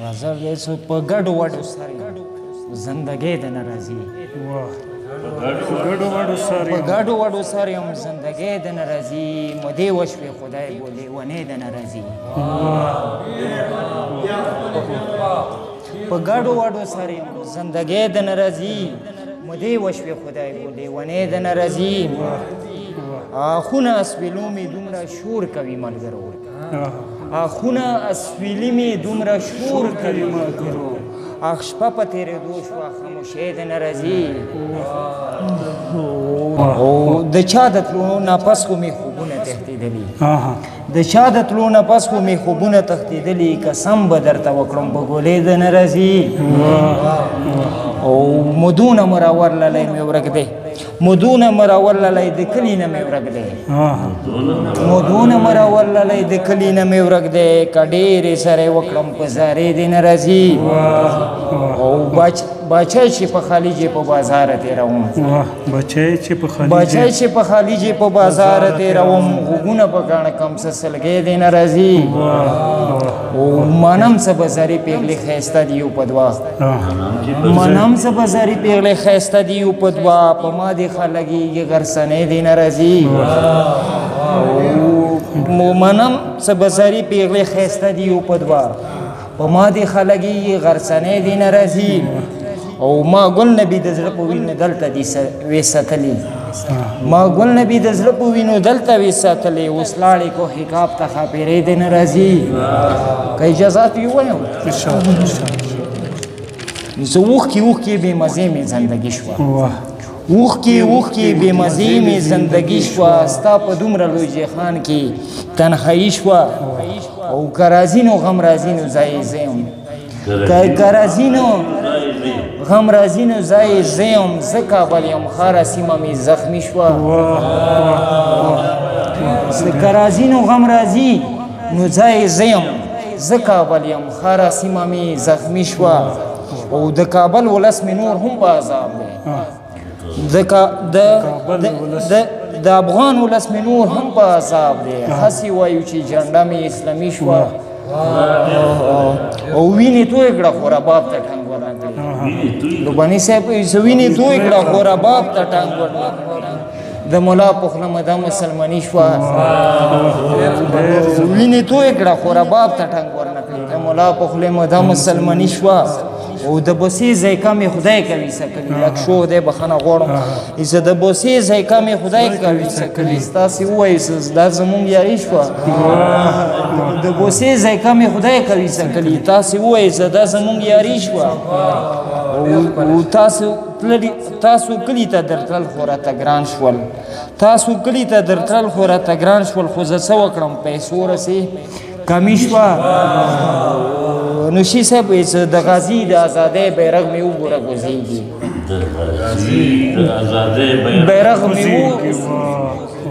غزل دی څو په ګډو وډو سر زندګۍ د نه راځي په ګډو وډو سر یم زندګۍ د نه راځي مودې وشوې خدای بولې ونې د نه راځي په ګډو وډو سر یم زندګۍ د نه راځي مودې وشوې خدای بولې ونې د نه راځي آخونه اسویلو مې دومره شور کوي ملګرو آخونه اسویلي مې دومره شور کوي ملګرو آخ شپه په تېرېدو شوه خاموشۍ د نه راځي او د چا د تلو نه پس خو مې خوبونه تښتېدلي د چا د تلو نه پس خو مې خوبونه تښتېدلي قسم به درته وکړم په ګولۍ د نه راځي او مدونه مو راورللی مې ورک دی مدونه مو راورللی د کلي نه مې ورک دی مدونه مو راورللی د کلي نه مې ورک دی که ډېرې سره وکړم په زارې دې نه راځي او باچی چې په خالي جې په بازاره تېروم باچی چې په خالي جې په بازاره تېروم غوږونه په ګاڼه کم څه سلګۍ دې نه راځي او منم څه به زرې پېغلې ښایسته دي یو په دوه منم څه به زرې پېغلې ښایسته دي یو په دوه په ما دې ښه لګېږي غرڅنۍ دې نه راځي منم څه به زرې پېغلې ښایسته دي یو په دوه په ما دې ښه لګېږي غرڅنۍ دې نه راځي او ما ګل نبي د زړه په وینو دلته دي وې ساتلي ما ګل نبي د زړه په وینو دلته وې ساتلي اوس لاړې کو حکاب ته ښاپېرۍ دې نه راځي که اجازات وي ووایم زه اوښکې اوښکې بې مزې مې زندګي شوه اوښکې اوښکې بې مزې مې زندګي شوه ستا په دومره لوی جهان کې تنهایي شوه او که راځي نو غم راځي نو ځای زه یم که راځي نو غم راځي نو ځای زه یم زه کابل یم ښاره سیمه مې زخمي شوه که راځي نو غم راځي نو ځای زه یم زه کابل یم ښاره سیمه مې زخمي شوه او د کابل ولس مې نور هم په عذاب دی د افغان ولس مې نور هم په عذاب دی هسې وایو چې جنډه مې اسلامي شوه او وینې توی کړه خو رباب ته ټنګ ورنه کړي لوباني صاحب وینې توی کړه خو رباب ته ټنګ ورنه کړي د ملا په خوله مده مسلماني شوه وینې توی کړه خو رباب ته ټنګ ورنه کړي د ملا په خوله مده مسلماني شوه او د بوسې ذایقه مې خدای کوي څه کلي لږ شو دی بخښنه غواړم زه د بوسې ذایقه مې خدای کوي څه کلي ستاسې ووایي دا زمونږ یاري شوه د بوسې ذایقه مې خدای کوي څه کلي تاسې ووایي دا زمونږ یاري شوه او تاسو کلي ته درتلل خو راته ګران شول تاسو کلي ته درتلل خو راته ګران شول خو زه څه وکړم پیسو رسې کمی شوه نو شي صاحب د غازي د ازادۍ بیرغ مې وګوره کوزیږي بیرغ مې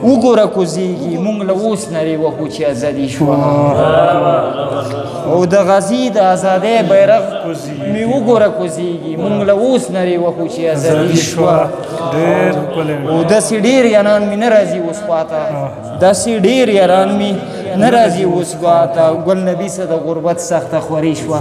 وګوره کوزیږي مونږ له اوس نرې وخو چې ازادي شوه او د غازي د ازادۍ بیرغ مې وګوره کوزیږي مونږ له اوس نرې وخو چې ازادي شوه او داسې ډېر یاران مې نه راځي اوس خواته داسې ډېر یاران مې نه راځي اوس خواته ګل نبي څه د غربت سخته خوري شوه